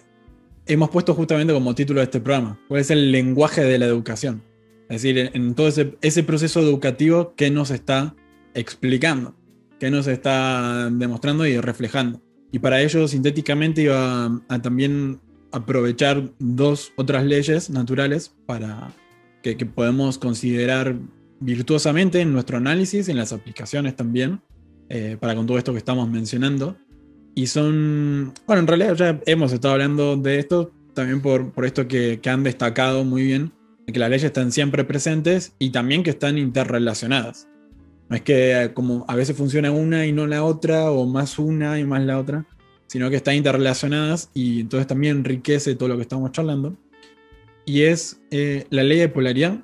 hemos puesto justamente como título de este programa, cuál es el lenguaje de la educación. Es decir, en todo ese proceso educativo que nos está explicando, que nos está demostrando y reflejando. Y para ello, sintéticamente, iba a también aprovechar dos otras leyes naturales para que podemos considerar virtuosamente en nuestro análisis, en las aplicaciones también, para con todo esto que estamos mencionando. Y son, bueno, en realidad ya hemos estado hablando de esto, también por esto que han destacado muy bien, que las leyes están siempre presentes y también que están interrelacionadas. No es que como a veces funciona una y no la otra, o más una y más la otra, sino que están interrelacionadas y entonces también enriquece todo lo que estamos charlando. Y es la ley de polaridad,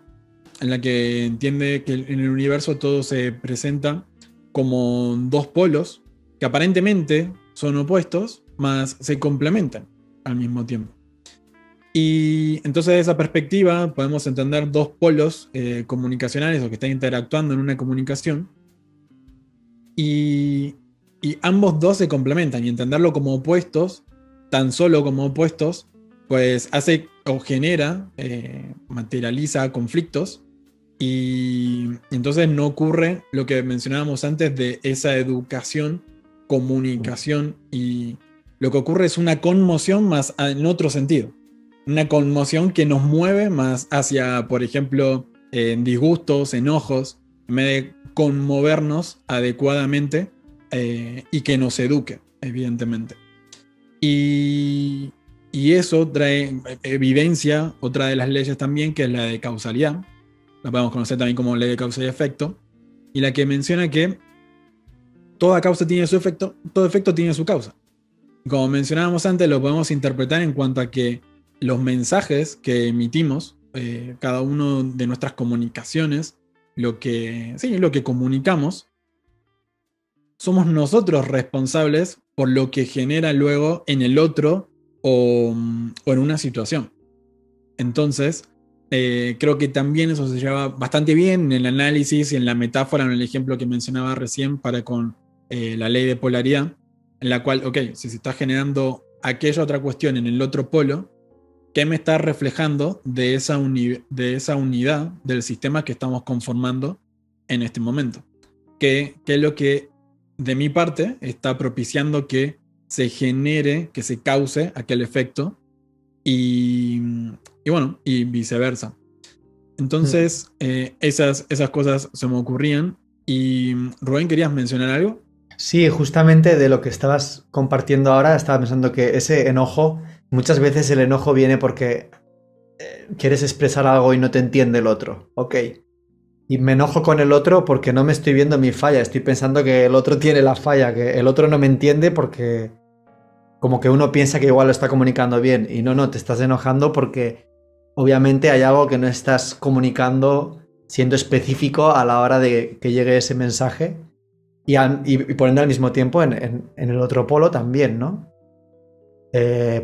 en la que entiende que en el universo todo se presenta como dos polos que aparentemente son opuestos, mas se complementan al mismo tiempo. Y entonces de esa perspectiva podemos entender dos polos comunicacionales o que están interactuando en una comunicación y ambos dos se complementan, y entenderlo como opuestos, tan solo como opuestos, pues hace o genera, materializa conflictos, y entonces no ocurre lo que mencionábamos antes de esa educación, comunicación, y lo que ocurre es una conmoción más en otro sentido. Una conmoción que nos mueve más hacia, por ejemplo, disgustos, enojos, en vez de conmovernos adecuadamente y que nos eduque, evidentemente. Y eso trae evidencia otra de las leyes también, que es la de causalidad. La podemos conocer también como ley de causa y efecto. Y la que menciona que toda causa tiene su efecto, todo efecto tiene su causa. Como mencionábamos antes, lo podemos interpretar en cuanto a que los mensajes que emitimos, cada uno de nuestras comunicaciones, lo que comunicamos, somos nosotros responsables por lo que genera luego en el otro o en una situación. Entonces, creo que también eso se lleva bastante bien en el análisis y en la metáfora, en el ejemplo que mencionaba recién para con la ley de polaridad, en la cual, ok, si se está generando aquella otra cuestión en el otro polo, ¿qué me está reflejando de esa unidad del sistema que estamos conformando en este momento? ¿Qué es lo que de mi parte está propiciando que se genere, que se cause aquel efecto? Y bueno, y viceversa. Entonces, esas cosas se me ocurrían. Y Rubén, ¿querías mencionar algo? Sí, justamente de lo que estabas compartiendo ahora, estaba pensando que ese enojo, muchas veces el enojo viene porque quieres expresar algo y no te entiende el otro. Ok. Y me enojo con el otro porque no me estoy viendo mi falla, estoy pensando que el otro tiene la falla, que el otro no me entiende porque como que uno piensa que igual lo está comunicando bien y no, te estás enojando porque obviamente hay algo que no estás comunicando siendo específico a la hora de que llegue ese mensaje y poniendo al mismo tiempo en el otro polo también, ¿no?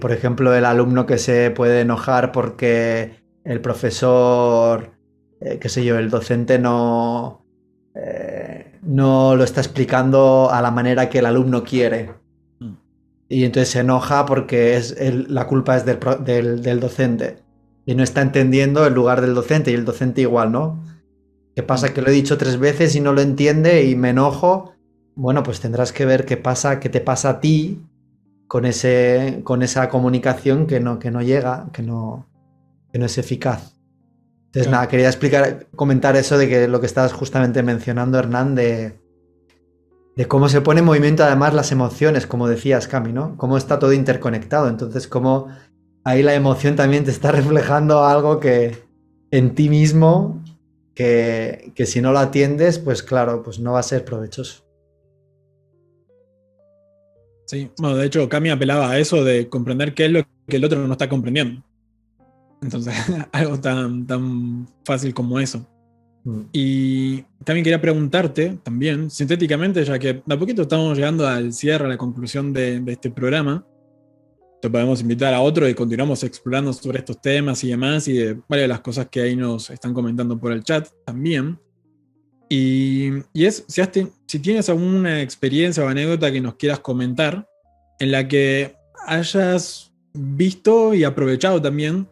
Por ejemplo, el alumno que se puede enojar porque el profesor, qué sé yo, el docente no lo está explicando a la manera que el alumno quiere. Y entonces se enoja porque la culpa es del docente. Y no está entendiendo el lugar del docente y el docente igual, ¿no? ¿Qué pasa? Que lo he dicho 3 veces y no lo entiende y me enojo. Bueno, pues tendrás que ver qué te pasa a ti con esa comunicación que no llega, que no es eficaz. Entonces, nada, quería comentar eso de que lo que estabas justamente mencionando, Hernán, de cómo se pone en movimiento además las emociones, como decías, Cami, ¿no? Cómo está todo interconectado. Entonces, cómo ahí la emoción también te está reflejando algo que en ti mismo, que si no lo atiendes, pues claro, pues no va a ser provechoso. Sí, bueno, de hecho, Cami apelaba a eso de comprender qué es lo que el otro no está comprendiendo. Entonces, algo tan fácil como eso. Y también quería preguntarte, también, sintéticamente, ya que de a poquito estamos llegando al cierre, a la conclusión de este programa, te podemos invitar a otro y continuamos explorando sobre estos temas y demás, y de varias de las cosas que ahí nos están comentando por el chat también. Y es, si tienes alguna experiencia o anécdota que nos quieras comentar, en la que hayas visto y aprovechado también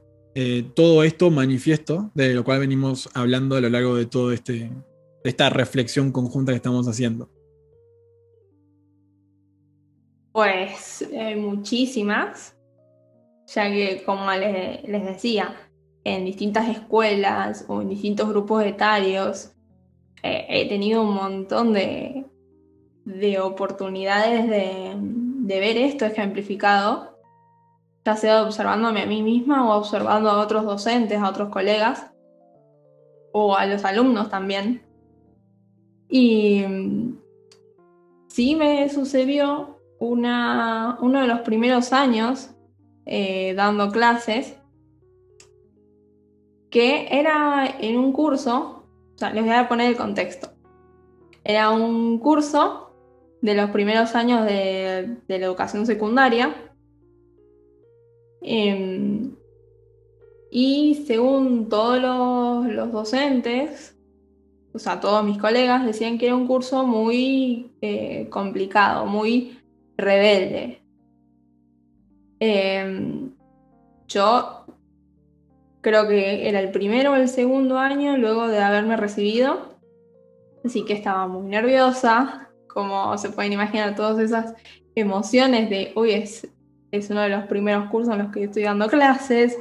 todo esto manifiesto, de lo cual venimos hablando a lo largo de todo de esta reflexión conjunta que estamos haciendo. Pues muchísimas, ya que como les decía, en distintas escuelas o en distintos grupos etarios he tenido un montón de oportunidades de ver esto ejemplificado, ya sea observándome a mí misma o observando a otros docentes, a otros colegas o a los alumnos también. Y sí me sucedió uno de los primeros años dando clases, que era en un curso, o sea, les voy a poner el contexto. Era un curso de los primeros años de la educación secundaria. Y según todos los docentes, o sea, todos mis colegas decían que era un curso muy complicado, muy rebelde. Yo creo que era el primero o el segundo año luego de haberme recibido, así que estaba muy nerviosa, como se pueden imaginar todas esas emociones de, uy, es uno de los primeros cursos en los que estoy dando clases,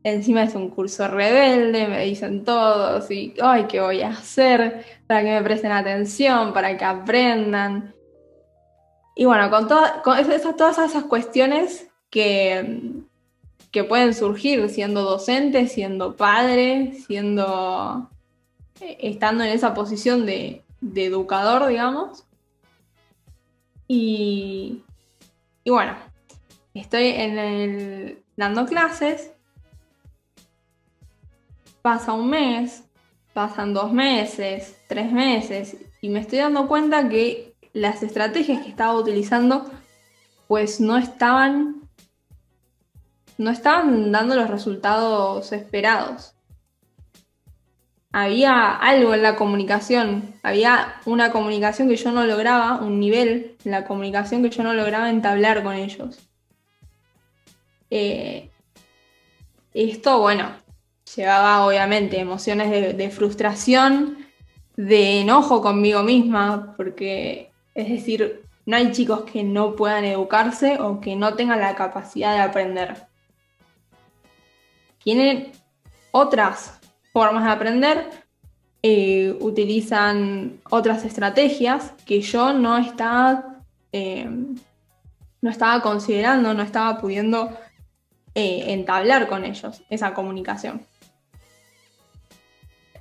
encima es un curso rebelde, me dicen todos, y ay, ¿qué voy a hacer para que me presten atención, para que aprendan? Y bueno, con todas esas cuestiones que pueden surgir siendo docente, siendo padre, estando en esa posición de educador, digamos. Y bueno, estoy dando clases, pasa un mes, pasan 2 meses, 3 meses, y me estoy dando cuenta que las estrategias que estaba utilizando pues no estaban no estaban dando los resultados esperados. Había algo en la comunicación, había una comunicación que yo no lograba, un nivel en la comunicación que yo no lograba entablar con ellos. Esto, bueno, llevaba obviamente emociones de frustración, de enojo conmigo misma, porque, es decir, no hay chicos que no puedan educarse o que no tengan la capacidad de aprender. Tienen otras formas de aprender, utilizan otras estrategias que yo no estaba considerando, no estaba pudiendo entablar con ellos esa comunicación.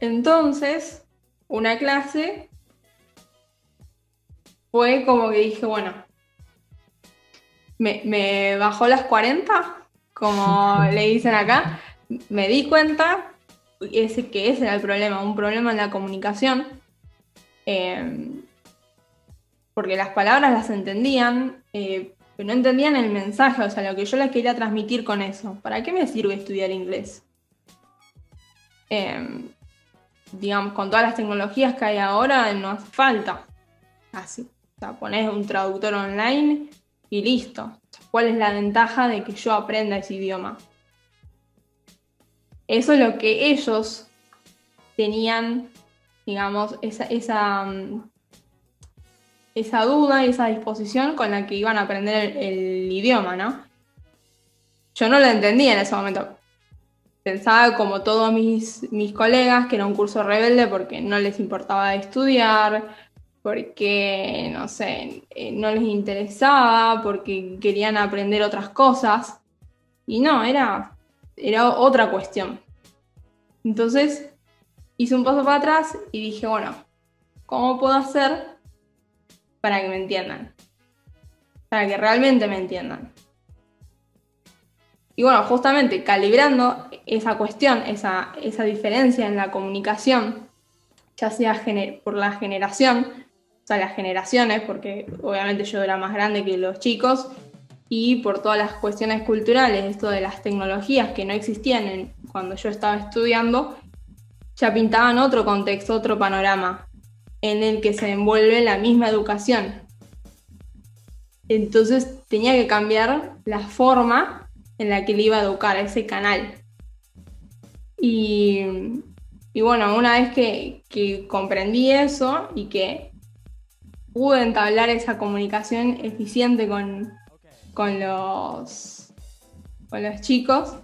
Entonces, una clase fue como que dije, bueno, me bajó las 40, como le dicen acá, me di cuenta que ese era el problema, un problema en la comunicación, porque las palabras las entendían, pero no entendían el mensaje, o sea, lo que yo les quería transmitir con eso. ¿Para qué me sirve estudiar inglés? Digamos, con todas las tecnologías que hay ahora, no hace falta. Así. O sea, ponés un traductor online y listo. ¿Cuál es la ventaja de que yo aprenda ese idioma? Eso es lo que ellos tenían, digamos, esa duda y esa disposición con la que iban a aprender el idioma, ¿no? Yo no lo entendía en ese momento. Pensaba como todos mis colegas que era un curso rebelde porque no les importaba estudiar, porque, no sé, no les interesaba, porque querían aprender otras cosas. Y no, era otra cuestión. Entonces, hice un paso para atrás y dije, bueno, ¿cómo puedo hacer para que me entiendan? Para que realmente me entiendan. Y bueno, justamente calibrando esa cuestión, esa diferencia en la comunicación, ya sea por la generación, o sea, las generaciones, porque obviamente yo era más grande que los chicos, y por todas las cuestiones culturales, esto de las tecnologías que no existían cuando yo estaba estudiando, ya pintaban otro contexto, otro panorama, en el que se envuelve la misma educación. Entonces tenía que cambiar la forma en la que le iba a educar, ese canal. Y bueno, una vez que comprendí eso y que pude entablar esa comunicación eficiente con los chicos,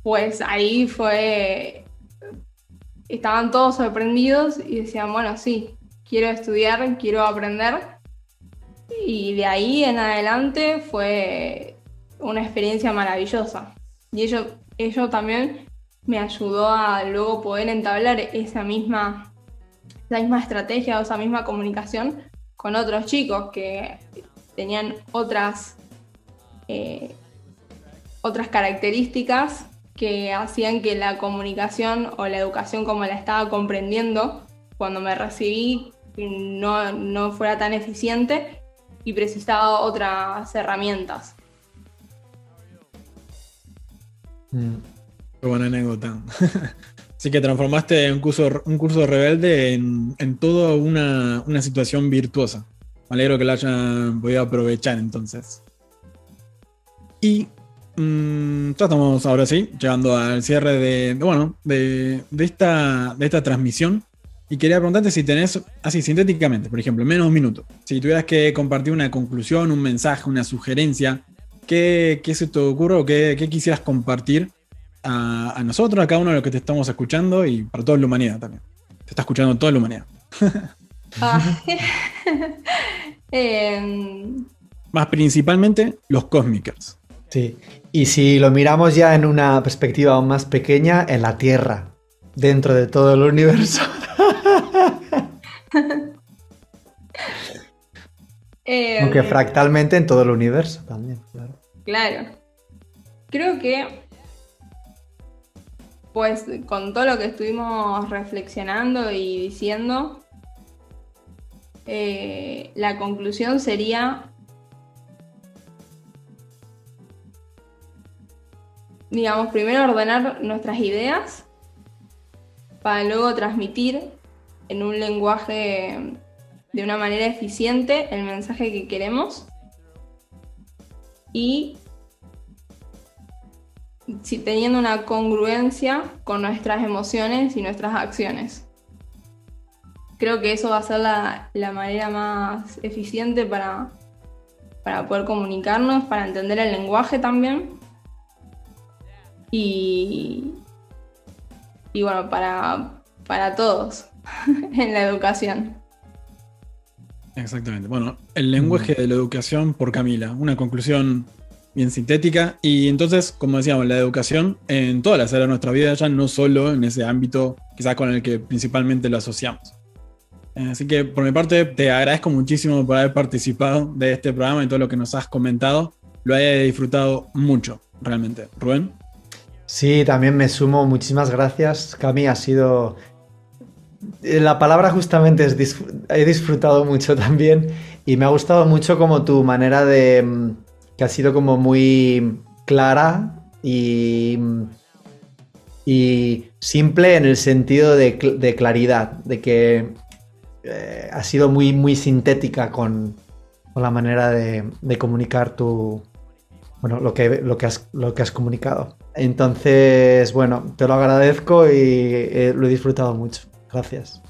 pues ahí estaban todos sorprendidos y decían, bueno, sí, quiero estudiar, quiero aprender. Y de ahí en adelante fue una experiencia maravillosa. Y ello también me ayudó a luego poder entablar esa misma estrategia o esa misma comunicación con otros chicos que tenían otras características que hacían que la comunicación o la educación como la estaba comprendiendo cuando me recibí no fuera tan eficiente y precisaba otras herramientas. Qué buena anécdota. Así que transformaste un curso rebelde en toda una situación virtuosa. Me alegro que la hayan podido aprovechar entonces. Y ya estamos ahora sí, llegando al cierre de esta transmisión. Y quería preguntarte si tenés, así sintéticamente, por ejemplo, en menos de un minuto, si tuvieras que compartir una conclusión, un mensaje, una sugerencia, ¿qué se te ocurre o qué quisieras compartir a nosotros, a cada uno de los que te estamos escuchando y para toda la humanidad también? Te está escuchando toda la humanidad. Más principalmente los Cosmicers. Sí, y si lo miramos ya en una perspectiva aún más pequeña, en la Tierra, dentro de todo el universo. Aunque fractalmente en todo el universo también, claro. Claro. Creo que, pues, con todo lo que estuvimos reflexionando y diciendo, la conclusión sería digamos, primero ordenar nuestras ideas para luego transmitir en un lenguaje de una manera eficiente el mensaje que queremos y teniendo una congruencia con nuestras emociones y nuestras acciones. Creo que eso va a ser la manera más eficiente para poder comunicarnos, para entender el lenguaje también. Y bueno, para todos en la educación. Exactamente. Bueno, el lenguaje de la educación por Camila. Una conclusión bien sintética. Y entonces, como decíamos, la educación en todas las áreas de nuestra vida, ya no solo en ese ámbito quizás con el que principalmente lo asociamos. Así que por mi parte te agradezco muchísimo por haber participado de este programa y todo lo que nos has comentado. Lo he disfrutado mucho, realmente. Rubén. Sí, también me sumo. Muchísimas gracias, Cami. Ha sido... La palabra justamente es he disfrutado mucho también y me ha gustado mucho como tu manera de... que ha sido como muy clara y simple en el sentido de claridad, de que ha sido muy, muy sintética con la manera de comunicar bueno, lo que has comunicado. Entonces, bueno, te lo agradezco y lo he disfrutado mucho. Gracias.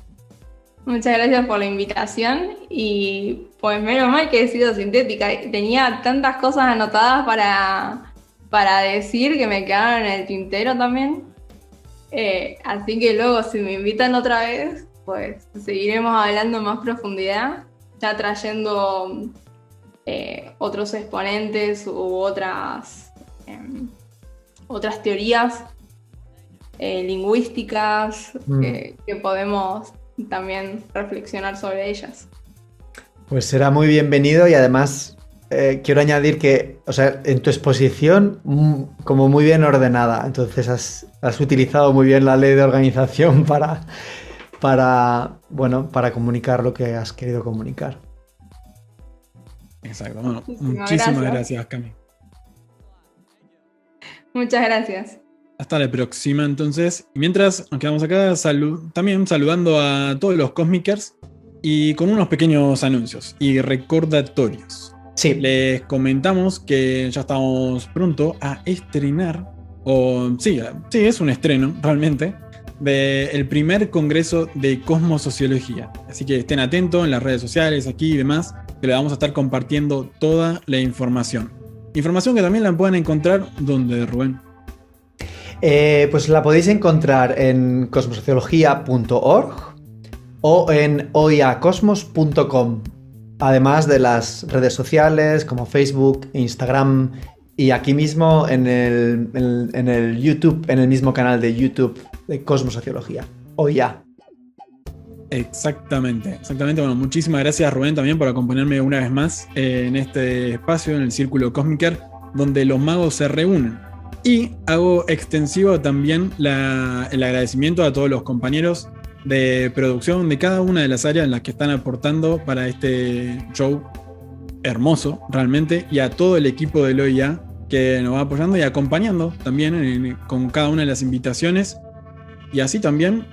Muchas gracias por la invitación y pues menos mal que he sido sintética. Tenía tantas cosas anotadas para decir que me quedaron en el tintero también. Así que luego si me invitan otra vez, pues seguiremos hablando en más profundidad, ya trayendo otros exponentes u otras teorías lingüísticas que podemos también reflexionar sobre ellas. Pues será muy bienvenido y además quiero añadir que, o sea, en tu exposición como muy bien ordenada, entonces has utilizado muy bien la ley de organización para comunicar lo que has querido comunicar. Exacto. Bueno, muchísimas gracias, Cami. Muchas gracias. Hasta la próxima, entonces. Y mientras nos quedamos acá también saludando a todos los Cosmicers y con unos pequeños anuncios y recordatorios. Sí. Les comentamos que ya estamos pronto a estrenar, sí, es un estreno realmente, del primer congreso de Cosmosociología. Así que estén atentos en las redes sociales, aquí y demás, que le vamos a estar compartiendo toda la información. Información que también la pueden encontrar, ¿dónde, Rubén? Pues la podéis encontrar en cosmosociología.org o en oiacosmos.com, además de las redes sociales como Facebook, Instagram y aquí mismo en el YouTube, en el mismo canal de YouTube de Cosmosociología, OIA. Exactamente. Bueno, muchísimas gracias, Rubén, también por acompañarme una vez más en este espacio, en el Círculo Cósmicer, donde los magos se reúnen. Y hago extensivo también el agradecimiento a todos los compañeros de producción de cada una de las áreas en las que están aportando para este show hermoso, realmente, y a todo el equipo del OIA que nos va apoyando y acompañando también con cada una de las invitaciones. Y así también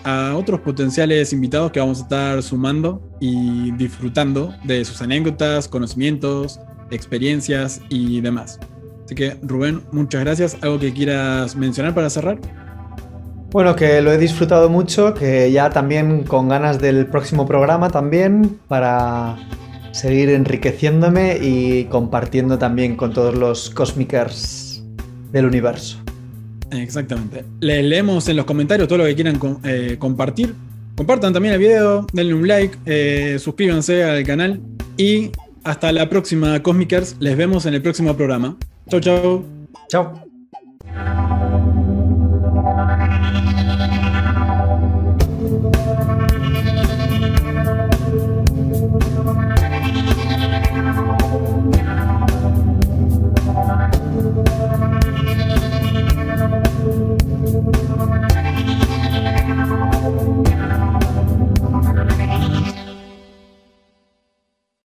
a otros potenciales invitados que vamos a estar sumando y disfrutando de sus anécdotas, conocimientos, experiencias y demás. Así que, Rubén, muchas gracias. ¿Algo que quieras mencionar para cerrar? Bueno, que lo he disfrutado mucho, que ya también con ganas del próximo programa también para seguir enriqueciéndome y compartiendo también con todos los Cosmicers del universo. Exactamente. Les leemos en los comentarios todo lo que quieran compartir. Compartan también el video, denle un like, suscríbanse al canal y hasta la próxima, Cosmicers. Les vemos en el próximo programa. Chau, chau. Chao.